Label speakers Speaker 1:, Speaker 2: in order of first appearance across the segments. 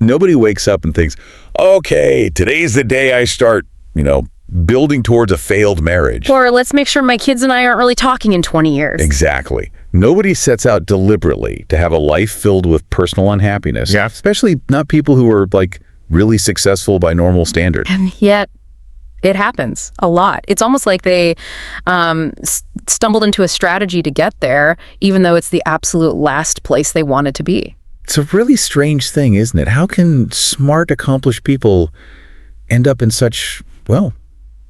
Speaker 1: Nobody wakes up and thinks, okay, today's the day I start, building towards a failed marriage.
Speaker 2: Or let's make sure my kids and I aren't really talking in 20 years.
Speaker 1: Exactly. Nobody sets out deliberately to have a life filled with personal unhappiness.
Speaker 3: Yeah.
Speaker 1: Especially not people who are really successful by normal standards.
Speaker 2: And yet it happens a lot. It's almost like they stumbled into a strategy to get there, even though it's the absolute last place they wanted to be.
Speaker 1: It's a really strange thing, isn't it? How can smart, accomplished people end up in such,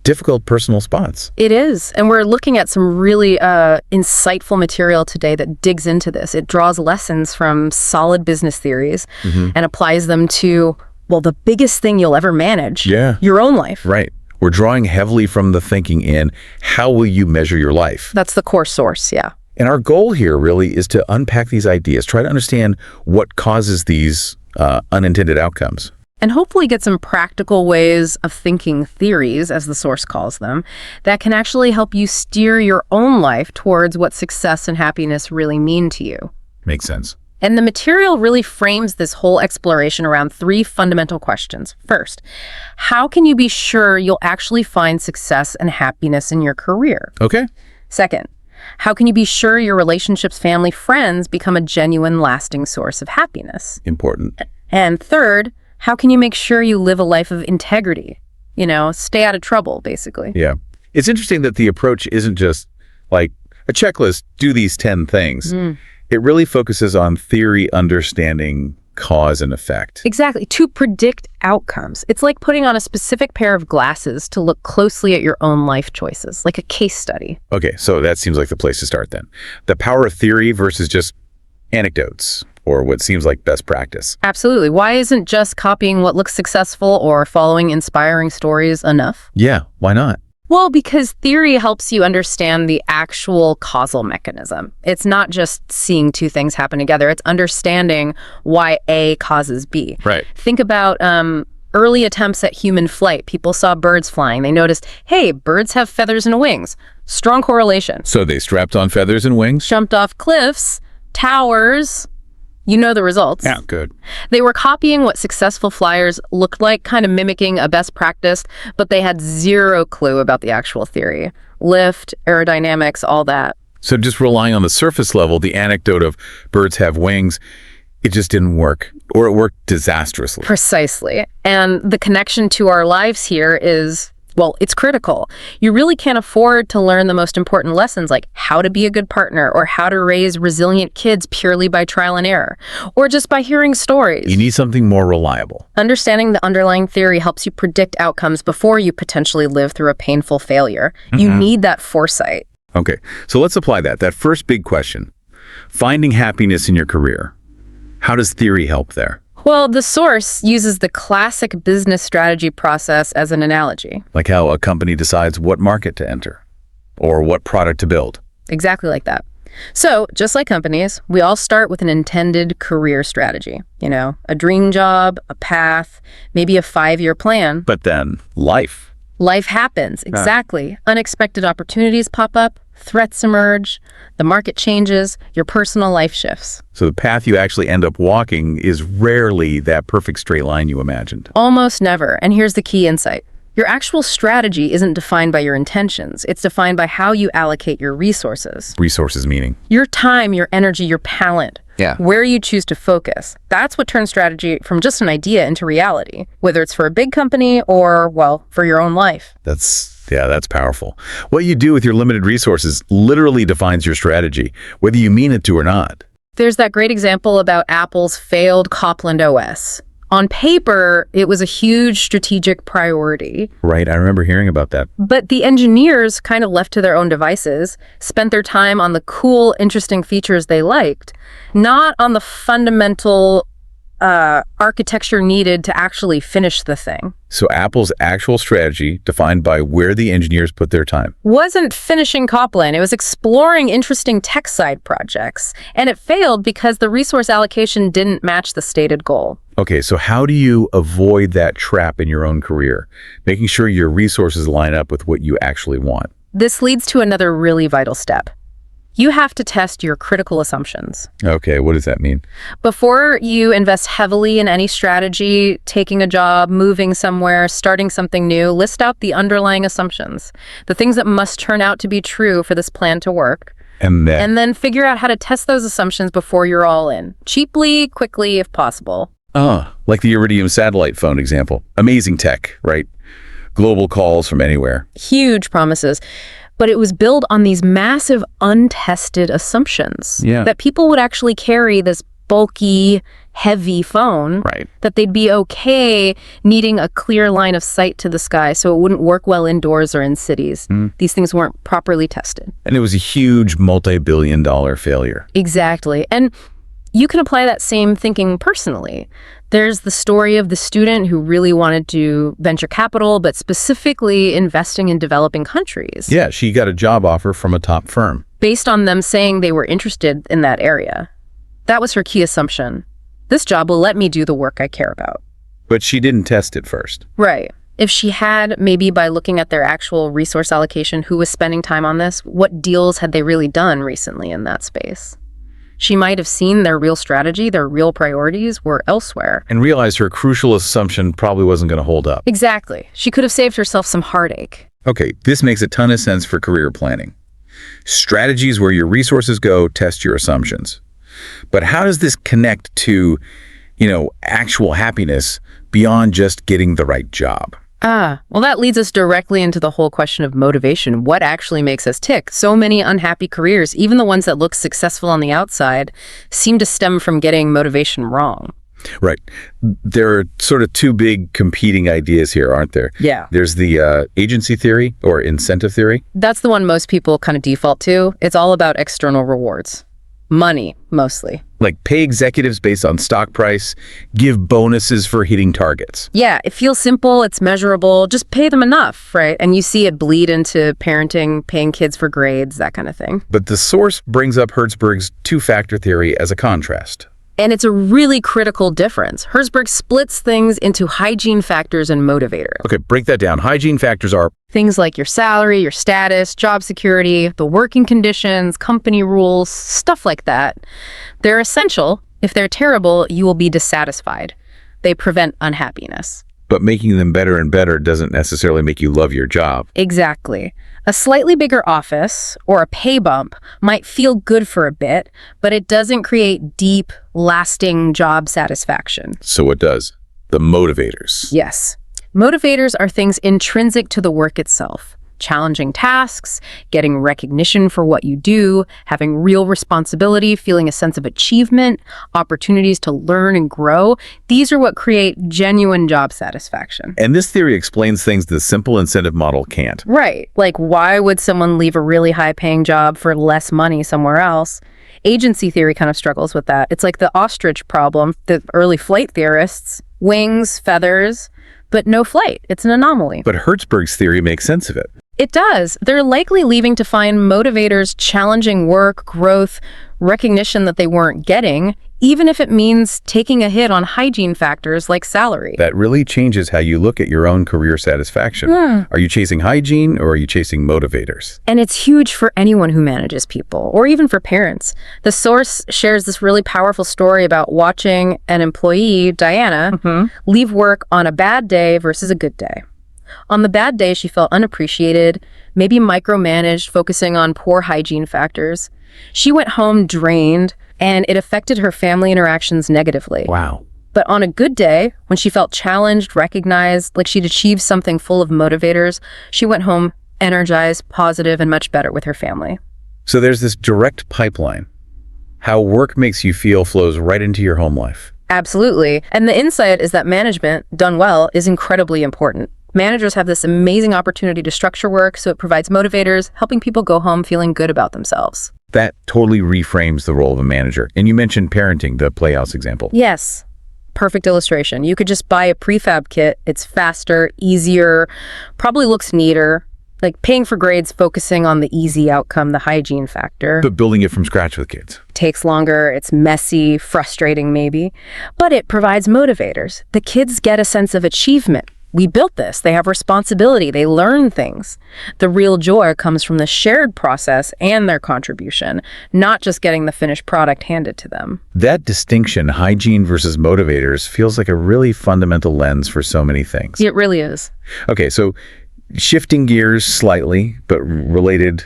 Speaker 1: difficult personal spots?
Speaker 2: It is. And we're looking at some really insightful material today that digs into this. It draws lessons from solid business theories and applies them to, the biggest thing you'll ever manage, your own life.
Speaker 1: Right. We're drawing heavily from the thinking in, how will you measure your life?
Speaker 2: That's the core source, yeah.
Speaker 1: And our goal here really is to unpack these ideas, try to understand what causes these unintended outcomes.
Speaker 2: And hopefully get some practical ways of thinking, theories, as the source calls them, that can actually help you steer your own life towards what success and happiness really mean to you.
Speaker 1: Makes sense.
Speaker 2: And the material really frames this whole exploration around 3 fundamental questions. First, how can you be sure you'll actually find success and happiness in your career?
Speaker 1: Okay.
Speaker 2: Second, how can you be sure your relationships, family, friends become a genuine, lasting source of happiness?
Speaker 1: Important.
Speaker 2: And third, how can you make sure you live a life of integrity? Stay out of trouble, basically.
Speaker 1: Yeah. It's interesting that the approach isn't just like a checklist, do these 10 things. It really focuses on theory, understanding, cause and effect.
Speaker 2: Exactly. To predict outcomes. It's like putting on a specific pair of glasses to look closely at your own life choices, like a case study.
Speaker 1: Okay, so that seems like the place to start then. The power of theory versus just anecdotes, or what seems like best practice.
Speaker 2: Absolutely. Why isn't just copying what looks successful or following inspiring stories enough?
Speaker 1: Yeah, why not?
Speaker 2: Well, because theory helps you understand the actual causal mechanism. It's not just seeing 2 things happen together. It's understanding why A causes B.
Speaker 1: Right.
Speaker 2: Think about early attempts at human flight. People saw birds flying. They noticed, hey, birds have feathers and wings. Strong correlation.
Speaker 1: So they strapped on feathers and wings?
Speaker 2: Jumped off cliffs, towers. You know the results.
Speaker 1: Yeah, good.
Speaker 2: They were copying what successful flyers looked like, kind of mimicking a best practice, but they had zero clue about the actual theory. Lift, aerodynamics, all that.
Speaker 1: So just relying on the surface level, the anecdote of birds have wings, it just didn't work, or it worked disastrously.
Speaker 2: Precisely. And the connection to our lives here is, it's critical. You really can't afford to learn the most important lessons, like how to be a good partner or how to raise resilient kids purely by trial and error, or just by hearing stories.
Speaker 1: You need something more reliable.
Speaker 2: Understanding the underlying theory helps you predict outcomes before you potentially live through a painful failure. You need that foresight.
Speaker 1: Okay, so let's apply that. That first big question, finding happiness in your career. How does theory help there?
Speaker 2: Well, the source uses the classic business strategy process as an analogy.
Speaker 1: Like how a company decides what market to enter or what product to build.
Speaker 2: Exactly like that. So, just like companies, we all start with an intended career strategy. A dream job, a path, maybe a 5-year plan.
Speaker 1: But then life.
Speaker 2: Life happens, exactly. Unexpected opportunities pop up, threats emerge, the market changes, your personal life shifts.
Speaker 1: So the path you actually end up walking is rarely that perfect straight line you imagined.
Speaker 2: Almost never. And here's the key insight. Your actual strategy isn't defined by your intentions. It's defined by how you allocate your resources.
Speaker 1: Resources meaning?
Speaker 2: Your time, your energy, your talent.
Speaker 1: Yeah.
Speaker 2: Where you choose to focus. That's what turns strategy from just an idea into reality, whether it's for a big company or, for your own life.
Speaker 1: That's powerful. What you do with your limited resources literally defines your strategy, whether you mean it to or not.
Speaker 2: There's that great example about Apple's failed Copland OS. On paper, it was a huge strategic priority.
Speaker 1: Right, I remember hearing about that.
Speaker 2: But the engineers, kind of left to their own devices, spent their time on the cool, interesting features they liked, not on the fundamental architecture needed to actually finish the thing.
Speaker 1: So Apple's actual strategy, defined by where the engineers put their time,
Speaker 2: wasn't finishing Copland. It was exploring interesting tech side projects. And it failed because the resource allocation didn't match the stated goal.
Speaker 1: Okay, so how do you avoid that trap in your own career, making sure your resources line up with what you actually want?
Speaker 2: This leads to another really vital step. You have to test your critical assumptions.
Speaker 1: Okay, what does that mean?
Speaker 2: Before you invest heavily in any strategy, taking a job, moving somewhere, starting something new, list out the underlying assumptions, the things that must turn out to be true for this plan to work.
Speaker 1: And then,
Speaker 2: Figure out how to test those assumptions before you're all in. Cheaply, quickly, if possible.
Speaker 1: like the Iridium satellite phone example. Amazing tech, right? Global calls from anywhere.
Speaker 2: Huge promises. But it was built on these massive, untested assumptions that people would actually carry this bulky, heavy phone,
Speaker 1: Right.
Speaker 2: that they'd be okay needing a clear line of sight to the sky so it wouldn't work well indoors or in cities. These things weren't properly tested.
Speaker 1: And it was a huge multi-billion-dollar failure.
Speaker 2: Exactly. And you can apply that same thinking personally. There's the story of the student who really wanted to venture capital, but specifically investing in developing countries.
Speaker 1: Yeah, she got a job offer from a top firm.
Speaker 2: Based on them saying they were interested in that area. That was her key assumption. This job will let me do the work I care about.
Speaker 1: But she didn't test it first.
Speaker 2: Right. If she had, maybe by looking at their actual resource allocation, who was spending time on this, what deals had they really done recently in that space? She might have seen their real strategy, their real priorities were elsewhere.
Speaker 1: And realized her crucial assumption probably wasn't going to hold up.
Speaker 2: Exactly. She could have saved herself some heartache.
Speaker 1: Okay, this makes a ton of sense for career planning. Strategies where your resources go, test your assumptions. But how does this connect to, actual happiness beyond just getting the right job?
Speaker 2: Well, that leads us directly into the whole question of motivation. What actually makes us tick? So many unhappy careers, even the ones that look successful on the outside, seem to stem from getting motivation wrong.
Speaker 1: Right. There are sort of two big competing ideas here, aren't there?
Speaker 2: Yeah.
Speaker 1: There's the agency theory or incentive theory.
Speaker 2: That's the one most people kind of default to. It's all about external rewards. Money, mostly.
Speaker 1: Like pay executives based on stock price, give bonuses for hitting targets.
Speaker 2: Yeah, it feels simple, it's measurable, just pay them enough, right? And you see it bleed into parenting, paying kids for grades, that kind of thing.
Speaker 1: But the source brings up Hertzberg's two-factor theory as a contrast.
Speaker 2: And it's a really critical difference. Hertzberg splits things into hygiene factors and motivators.
Speaker 1: Okay, break that down. Hygiene factors are
Speaker 2: Things like your salary, your status, job security, the working conditions, company rules, stuff like that. They're essential. If they're terrible, you will be dissatisfied. They prevent unhappiness.
Speaker 1: but making them better and better doesn't necessarily make you love your job.
Speaker 2: Exactly. A slightly bigger office or a pay bump might feel good for a bit, but it doesn't create deep, lasting job satisfaction.
Speaker 1: So what does? The motivators.
Speaker 2: Yes. Motivators are things intrinsic to the work itself. Challenging tasks, getting recognition for what you do, having real responsibility, feeling a sense of achievement, opportunities to learn and grow. These are what create genuine job satisfaction.
Speaker 1: And this theory explains things the simple incentive model can't.
Speaker 2: Right. Like, why would someone leave a really high-paying job for less money somewhere else? Agency theory kind of struggles with that. It's like the ostrich problem, the early flight theorists. Wings, feathers, but no flight. It's an anomaly.
Speaker 1: But Hertzberg's theory makes sense of it.
Speaker 2: It does. They're likely leaving to find motivators challenging work, growth, recognition that they weren't getting, even if it means taking a hit on hygiene factors like salary.
Speaker 1: That really changes how you look at your own career satisfaction. Are you chasing hygiene or are you chasing motivators?
Speaker 2: And it's huge for anyone who manages people, or even for parents. The source shares this really powerful story about watching an employee, Diana, leave work on a bad day versus a good day. On the bad day, she felt unappreciated, maybe micromanaged, focusing on poor hygiene factors. She went home drained, and it affected her family interactions negatively.
Speaker 1: Wow.
Speaker 2: But on a good day, when she felt challenged, recognized, like she'd achieved something full of motivators, she went home energized, positive, and much better with her family.
Speaker 1: So there's this direct pipeline. How work makes you feel flows right into your home life.
Speaker 2: Absolutely. And the insight is that management, done well, is incredibly important. Managers have this amazing opportunity to structure work, so it provides motivators, helping people go home feeling good about themselves.
Speaker 1: That totally reframes the role of a manager. And you mentioned parenting, the Playhouse example.
Speaker 2: Yes. Perfect illustration. You could just buy a prefab kit. It's faster, easier, probably looks neater. Like paying for grades, focusing on the easy outcome, the hygiene factor.
Speaker 1: But building it from scratch with kids.
Speaker 2: Takes longer, it's messy, frustrating maybe. But it provides motivators. The kids get a sense of achievement, we built this. They have responsibility. They learn things. The real joy comes from the shared process and their contribution, not just getting the finished product handed to them.
Speaker 1: That distinction, hygiene versus motivators, feels like a really fundamental lens for so many things.
Speaker 2: It really is.
Speaker 1: Okay, so shifting gears slightly, but related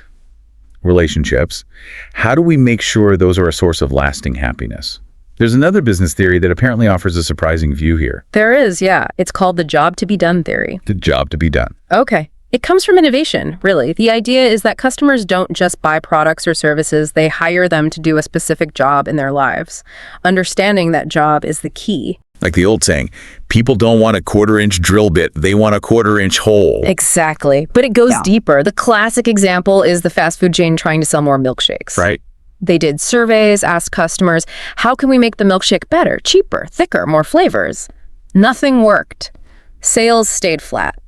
Speaker 1: relationships, how do we make sure those are a source of lasting happiness? There's another business theory that apparently offers a surprising view here.
Speaker 2: There is, yeah. It's called the job to be done theory.
Speaker 1: The job to be done.
Speaker 2: Okay. It comes from innovation, really. The idea is that customers don't just buy products or services, they hire them to do a specific job in their lives. Understanding that job is the key.
Speaker 1: Like the old saying, people don't want a quarter-inch drill bit, they want a quarter-inch hole.
Speaker 2: Exactly. But it goes deeper. The classic example is the fast food chain trying to sell more milkshakes.
Speaker 1: Right.
Speaker 2: They did surveys, asked customers, how can we make the milkshake better, cheaper, thicker, more flavors? Nothing worked. Sales stayed flat.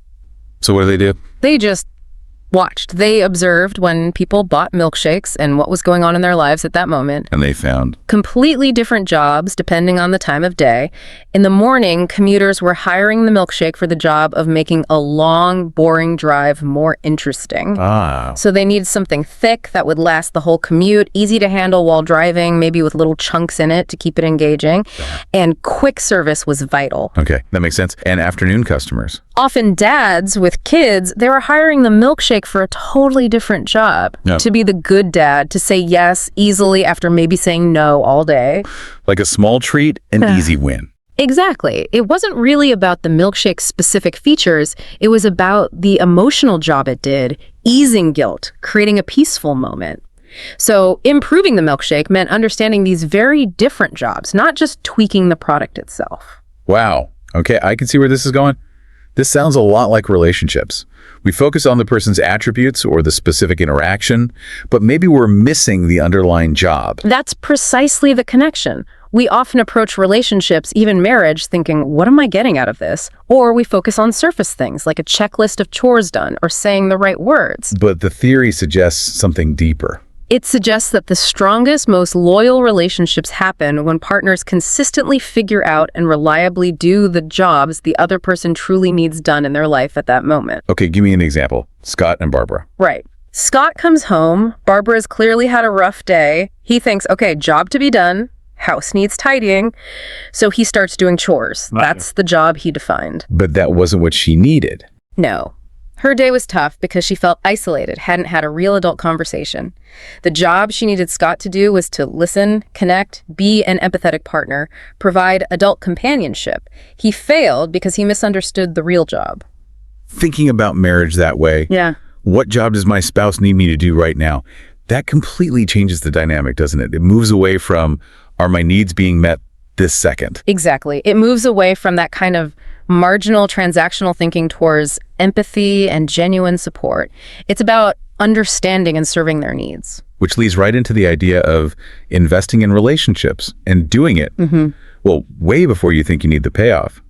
Speaker 1: So what do they do?
Speaker 2: They just watched. They observed when people bought milkshakes and what was going on in their lives at that moment.
Speaker 1: And they found
Speaker 2: Completely different jobs depending on the time of day. In the morning, commuters were hiring the milkshake for the job of making a long, boring drive more interesting. So they needed something thick that would last the whole commute, easy to handle while driving, maybe with little chunks in it to keep it engaging. And quick service was vital.
Speaker 1: Okay, that makes sense. And afternoon customers.
Speaker 2: Often dads with kids, they were hiring the milkshake for a totally different job.
Speaker 1: Yeah.
Speaker 2: To be the good dad, to say yes easily after maybe saying no all day.
Speaker 1: Like a small treat, an easy win.
Speaker 2: Exactly. It wasn't really about the milkshake's specific features. It was about the emotional job it did, easing guilt, creating a peaceful moment. So improving the milkshake meant understanding these very different jobs, not just tweaking the product itself.
Speaker 1: Wow. Okay, I can see where this is going. This sounds a lot like relationships. We focus on the person's attributes or the specific interaction, but maybe we're missing the underlying job.
Speaker 2: That's precisely the connection. We often approach relationships, even marriage, thinking, what am I getting out of this? Or we focus on surface things, like a checklist of chores done or saying the right words.
Speaker 1: But the theory suggests something deeper.
Speaker 2: It suggests that the strongest, most loyal relationships happen when partners consistently figure out and reliably do the jobs the other person truly needs done in their life at that moment.
Speaker 1: Okay, give me an example. Scott and Barbara.
Speaker 2: Right. Scott comes home. Barbara's clearly had a rough day. He thinks, okay, job to be done. House needs tidying. So he starts doing chores. That's the job he defined.
Speaker 1: But that wasn't what she needed.
Speaker 2: No. Her day was tough because she felt isolated, hadn't had a real adult conversation. The job she needed Scott to do was to listen, connect, be an empathetic partner, provide adult companionship. He failed because he misunderstood the real job.
Speaker 1: Thinking about marriage that way, what job does my spouse need me to do right now? That completely changes the dynamic, doesn't it? It moves away from, are my needs being met this second?
Speaker 2: Exactly. It moves away from that kind of marginal transactional thinking towards empathy and genuine support. It's about understanding and serving their needs.
Speaker 1: Which leads right into the idea of investing in relationships and doing it, well, way before you think you need the payoff.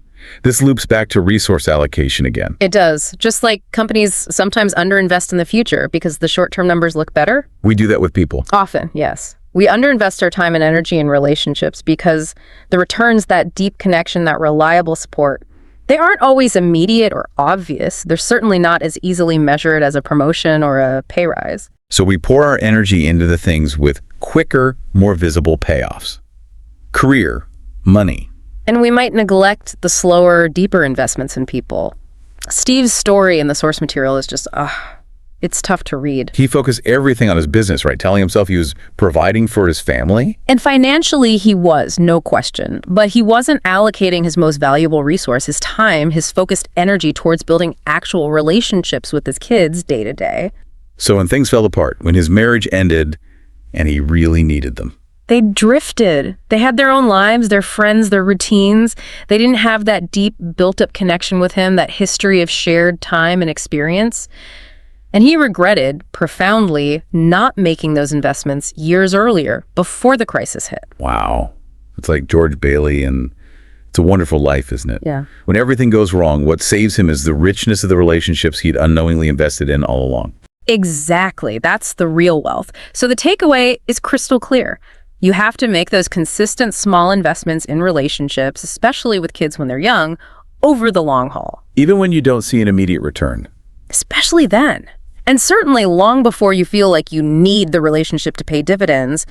Speaker 1: This loops back to resource allocation again.
Speaker 2: It does. Just like companies sometimes underinvest in the future because the short-term numbers look better.
Speaker 1: We do that with people.
Speaker 2: Often, yes. We underinvest our time and energy in relationships because the returns, that deep connection, that reliable support, they aren't always immediate or obvious. They're certainly not as easily measured as a promotion or a pay rise.
Speaker 1: So we pour our energy into the things with quicker, more visible payoffs. Career, money.
Speaker 2: And we might neglect the slower, deeper investments in people. Steve's story in the source material is just, it's tough to read.
Speaker 1: He focused everything on his business, right? Telling himself he was providing for his family.
Speaker 2: And financially, he was, no question. But he wasn't allocating his most valuable resource, his time, his focused energy towards building actual relationships with his kids day to day.
Speaker 1: So when things fell apart, when his marriage ended, and he really needed them.
Speaker 2: They drifted. They had their own lives, their friends, their routines. They didn't have that deep, built-up connection with him, that history of shared time and experience. And he regretted, profoundly, not making those investments years earlier, before the crisis hit.
Speaker 1: Wow. It's like George Bailey and It's a Wonderful Life, isn't it?
Speaker 2: Yeah.
Speaker 1: When everything goes wrong, what saves him is the richness of the relationships he'd unknowingly invested in all along.
Speaker 2: Exactly. That's the real wealth. So the takeaway is crystal clear. You have to make those consistent small investments in relationships, especially with kids when they're young, over the long haul.
Speaker 1: even when you don't see an immediate return.
Speaker 2: Especially then. And certainly long before you feel like you need the relationship to pay dividends,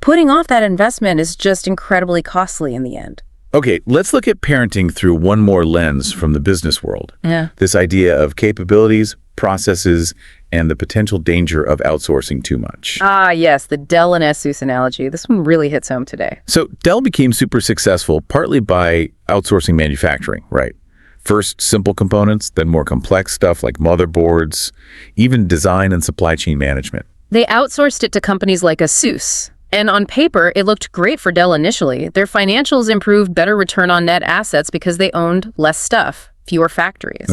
Speaker 2: putting off that investment is just incredibly costly in the end.
Speaker 1: Okay, let's look at parenting through one more lens from the business world.
Speaker 2: Yeah.
Speaker 1: This idea of capabilities, processes, and the potential danger of outsourcing too much.
Speaker 2: Ah, yes, the Dell and Asus analogy. This one really hits home today.
Speaker 1: So Dell became super successful partly by outsourcing manufacturing, right? First, simple components, then more complex stuff like motherboards, even design and supply chain management.
Speaker 2: They outsourced it to companies like Asus. And on paper, it looked great for Dell initially. Their financials improved better return on net assets because they owned less stuff, fewer factories.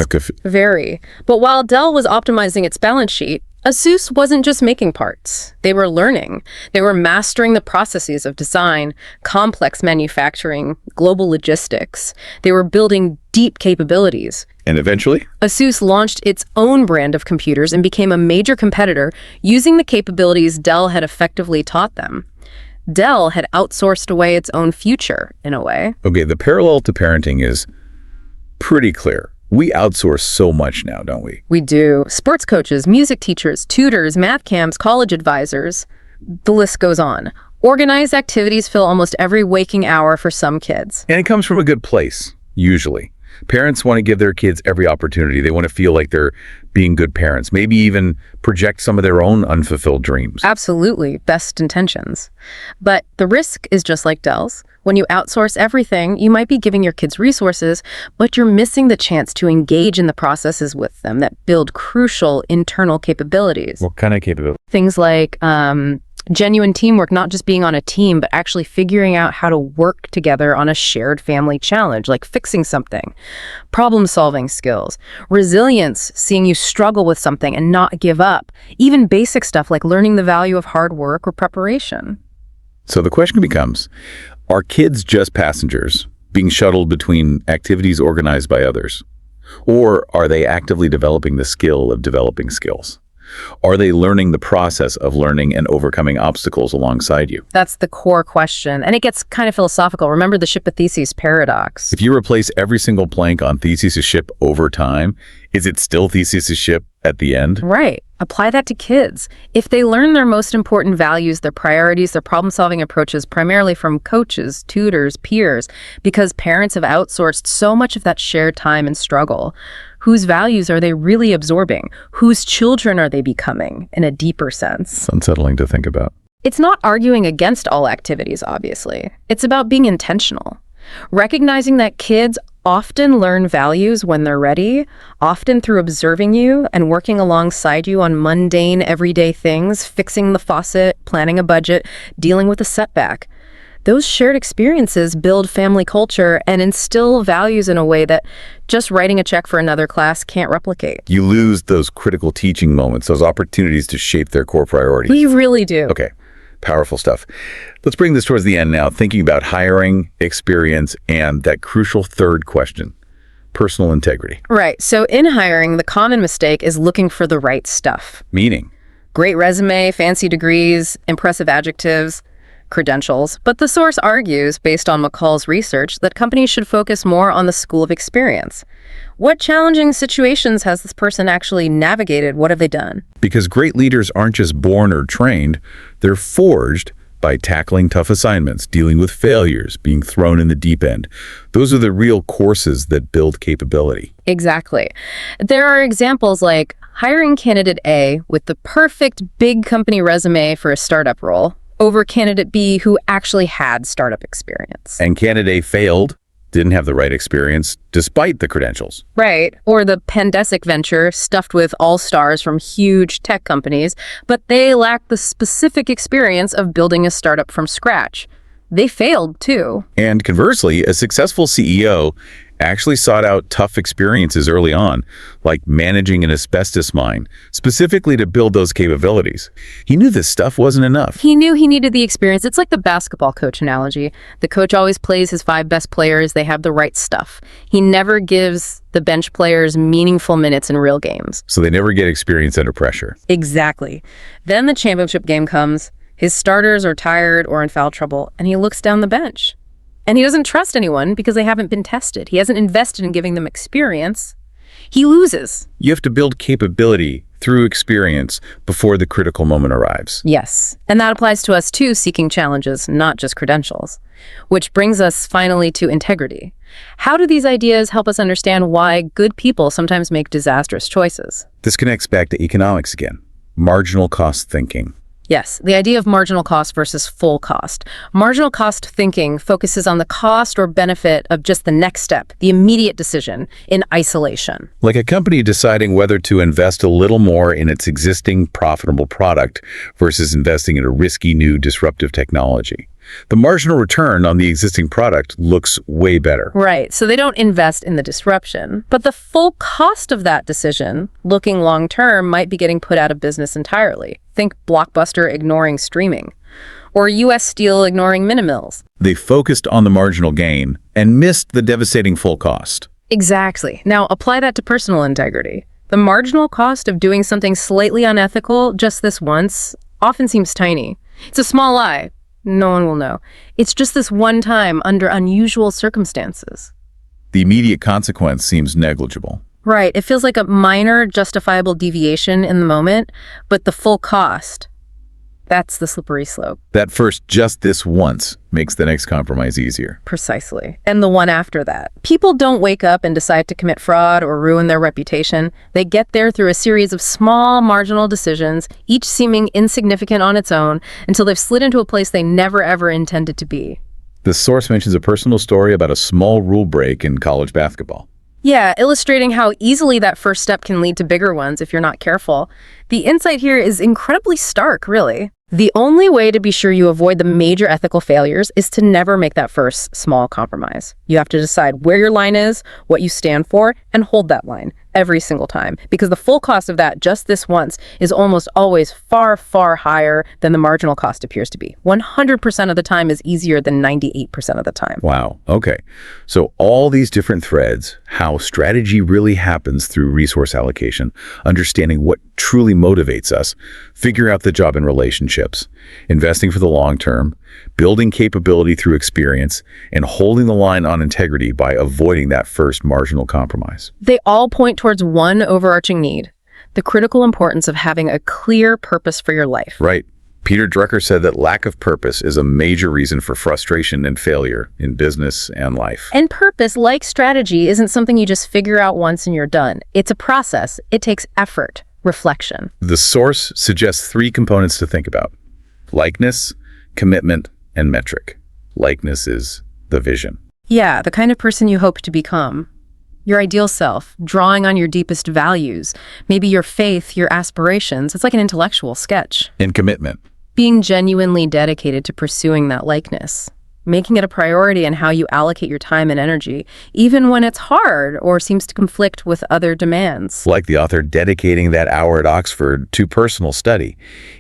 Speaker 2: Very. But while Dell was optimizing its balance sheet, Asus wasn't just making parts. They were learning. They were mastering the processes of design, complex manufacturing, global logistics. They were building deep capabilities.
Speaker 1: And eventually?
Speaker 2: Asus launched its own brand of computers and became a major competitor using the capabilities Dell had effectively taught them. Dell had outsourced away its own future, in a way.
Speaker 1: Okay, the parallel to parenting is pretty clear. We outsource so much now, don't we?
Speaker 2: We do. Sports coaches, music teachers, tutors, math camps, college advisors. The list goes on. Organized activities fill almost every waking hour for some kids.
Speaker 1: And it comes from a good place, usually. Parents want to give their kids every opportunity. They want to feel like they're being good parents, maybe even project some of their own unfulfilled dreams.
Speaker 2: Absolutely. Best intentions. But the risk is just like Dell's. When you outsource everything, you might be giving your kids resources, but you're missing the chance to engage in the processes with them that build crucial internal capabilities.
Speaker 1: What kind of capability?
Speaker 2: Things like genuine teamwork, not just being on a team, but actually figuring out how to work together on a shared family challenge, like fixing something, problem-solving skills, resilience, seeing you struggle with something and not give up, even basic stuff like learning the value of hard work or preparation.
Speaker 1: So the question becomes, are kids just passengers being shuttled between activities organized by others? Or are they actively developing the skill of developing skills? Are they learning the process of learning and overcoming obstacles alongside you?
Speaker 2: That's the core question. And it gets kind of philosophical. Remember the ship of Theseus paradox.
Speaker 1: If you replace every single plank on Theseus' ship over time, is it still Theseus' ship at the end?
Speaker 2: Right. Apply that to kids. If they learn their most important values, their priorities, their problem-solving approaches, primarily from coaches, tutors, peers, because parents have outsourced so much of that shared time and struggle, whose values are they really absorbing? Whose children are they becoming in a deeper sense?
Speaker 1: It's unsettling to think about.
Speaker 2: It's not arguing against all activities, obviously. It's about being intentional. Recognizing that kids often learn values when they're ready, often through observing you and working alongside you on mundane, everyday things, fixing the faucet, planning a budget, dealing with a setback. Those shared experiences build family culture and instill values in a way that just writing a check for another class can't replicate.
Speaker 1: You lose those critical teaching moments, those opportunities to shape their core priorities.
Speaker 2: We really do.
Speaker 1: Okay, powerful stuff. Let's bring this towards the end now, thinking about hiring, experience, and that crucial third question, personal integrity.
Speaker 2: Right. So in hiring, the common mistake is looking for the right stuff.
Speaker 1: Meaning?
Speaker 2: Great resume, fancy degrees, impressive adjectives, credentials. But the source argues, based on McCall's research, that companies should focus more on the school of experience. What challenging situations has this person actually navigated? What have they done?
Speaker 1: Because great leaders aren't just born or trained, they're forged by tackling tough assignments, dealing with failures, being thrown in the deep end. Those are the real courses that build capability.
Speaker 2: Exactly. There are examples like hiring candidate A with the perfect big company resume for a startup role over candidate B who actually had startup experience.
Speaker 1: And candidate A failed, didn't have the right experience, despite the credentials.
Speaker 2: Right. Or the Pandesic venture stuffed with all-stars from huge tech companies, but they lacked the specific experience of building a startup from scratch. They failed, too.
Speaker 1: And conversely, a successful CEO actually sought out tough experiences early on, like managing an asbestos mine, specifically to build those capabilities. He knew this stuff wasn't enough.
Speaker 2: He knew he needed the experience. It's like the basketball coach analogy. The coach always plays his 5 best players. They have the right stuff. He never gives the bench players meaningful minutes in real games.
Speaker 1: So they never get experience under pressure.
Speaker 2: Exactly. Then the championship game comes. His starters are tired or in foul trouble, and he looks down the bench. And he doesn't trust anyone because they haven't been tested. He hasn't invested in giving them experience. he loses.
Speaker 1: You have to build capability through experience before the critical moment arrives.
Speaker 2: Yes, and that applies to us too, seeking challenges, not just credentials. Which brings us finally to integrity. How do these ideas help us understand why good people sometimes make disastrous choices?
Speaker 1: This connects back to economics again. Marginal cost thinking.
Speaker 2: Yes, the idea of marginal cost versus full cost. Marginal cost thinking focuses on the cost or benefit of just the next step, the immediate decision, in isolation.
Speaker 1: Like a company deciding whether to invest a little more in its existing profitable product versus investing in a risky new disruptive technology. The marginal return on the existing product looks way better.
Speaker 2: Right, so they don't invest in the disruption. But the full cost of that decision, looking long term, might be getting put out of business entirely. Think Blockbuster ignoring streaming, or U.S. Steel ignoring minimills.
Speaker 1: They focused on the marginal gain and missed the devastating full cost.
Speaker 2: Exactly. Now apply that to personal integrity. The marginal cost of doing something slightly unethical just this once often seems tiny. It's a small lie. No one will know. It's just this one time under unusual circumstances.
Speaker 1: The immediate consequence seems negligible.
Speaker 2: Right. It feels like a minor justifiable deviation in the moment, but the full cost, that's the slippery slope.
Speaker 1: That first just this once makes the next compromise easier.
Speaker 2: Precisely. And the one after that. People don't wake up and decide to commit fraud or ruin their reputation. They get there through a series of small, marginal decisions, each seeming insignificant on its own, until they've slid into a place they never ever intended to be.
Speaker 1: The source mentions a personal story about a small rule break in college basketball.
Speaker 2: Yeah, illustrating how easily that first step can lead to bigger ones if you're not careful. The insight here is incredibly stark, really. The only way to be sure you avoid the major ethical failures is to never make that first small compromise. You have to decide where your line is, what you stand for, and hold that line every single time. Because the full cost of that just this once is almost always far, far higher than the marginal cost appears to be. 100% of the time is easier than 98% of the time.
Speaker 1: Wow. Okay. So all these different threads, how strategy really happens through resource allocation, understanding what truly motivates us, figure out the job in relationships, investing for the long term, building capability through experience, and holding the line on integrity by avoiding that first marginal compromise.
Speaker 2: They all point towards one overarching need, the critical importance of having a clear purpose for your life.
Speaker 1: Right. Peter Drucker said that lack of purpose is a major reason for frustration and failure in business and life.
Speaker 2: And purpose, like strategy, isn't something you just figure out once and you're done. It's a process. It takes effort, reflection.
Speaker 1: The source suggests 3 components to think about: likeness, commitment, and metric. Likeness is the vision.
Speaker 2: Yeah, the kind of person you hope to become. Your ideal self, drawing on your deepest values, maybe your faith, your aspirations. It's like an intellectual sketch.
Speaker 1: And commitment.
Speaker 2: Being genuinely dedicated to pursuing that likeness. Making it a priority in how you allocate your time and energy, even when it's hard or seems to conflict with other demands.
Speaker 1: Like the author dedicating that hour at Oxford to personal study,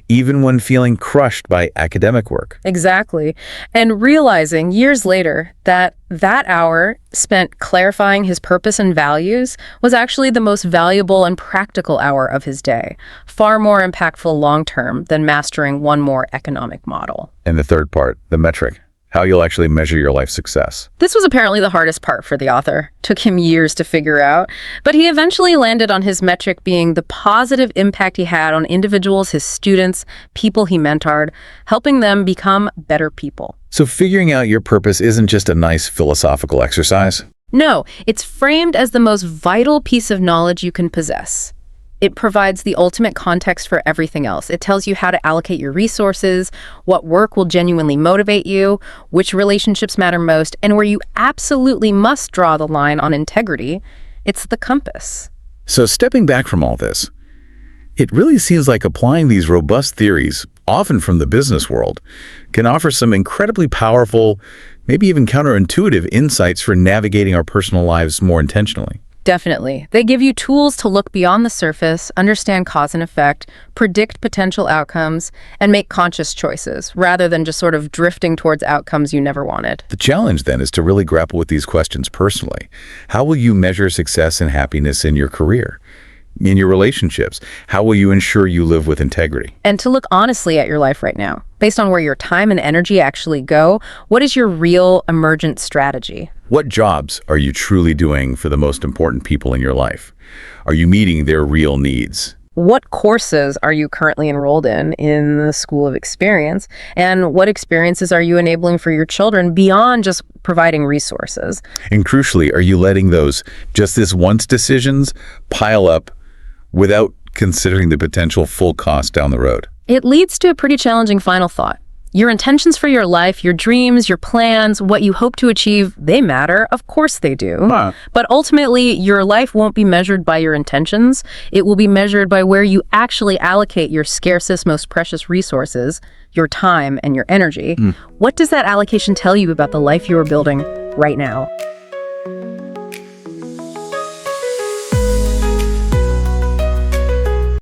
Speaker 1: even when feeling crushed by academic work.
Speaker 2: Exactly. And realizing years later that that hour spent clarifying his purpose and values was actually the most valuable and practical hour of his day, far more impactful long-term than mastering one more economic model.
Speaker 1: And the third part, the metric. How you'll actually measure your life success.
Speaker 2: This was apparently the hardest part for the author. Took him years to figure out, but he eventually landed on his metric being the positive impact he had on individuals, his students, people he mentored, helping them become better people.
Speaker 1: So figuring out your purpose isn't just a nice philosophical exercise.
Speaker 2: No, it's framed as the most vital piece of knowledge you can possess. It provides the ultimate context for everything else. It tells you how to allocate your resources, what work will genuinely motivate you, which relationships matter most, and where you absolutely must draw the line on integrity. It's the compass.
Speaker 1: So stepping back from all this, it really seems like applying these robust theories, often from the business world, can offer some incredibly powerful, maybe even counterintuitive insights for navigating our personal lives more intentionally.
Speaker 2: Definitely. They give you tools to look beyond the surface, understand cause and effect, predict potential outcomes, and make conscious choices, rather than just sort of drifting towards outcomes you never wanted.
Speaker 1: The challenge then is to really grapple with these questions personally. How will you measure success and happiness in your career? In your relationships? How will you ensure you live with integrity?
Speaker 2: And to look honestly at your life right now. Based on where your time and energy actually go, what is your real emergent strategy?
Speaker 1: What jobs are you truly doing for the most important people in your life? Are you meeting their real needs?
Speaker 2: What courses are you currently enrolled in the School of Experience? And what experiences are you enabling for your children beyond just providing resources?
Speaker 1: And crucially, are you letting those just this once decisions pile up without considering the potential full cost down the road?
Speaker 2: It leads to a pretty challenging final thought. Your intentions for your life, your dreams, your plans, what you hope to achieve, they matter. Of course they do. But ultimately, your life won't be measured by your intentions. It will be measured by where you actually allocate your scarcest, most precious resources, your time and your energy. What does that allocation tell you about the life you are building right now?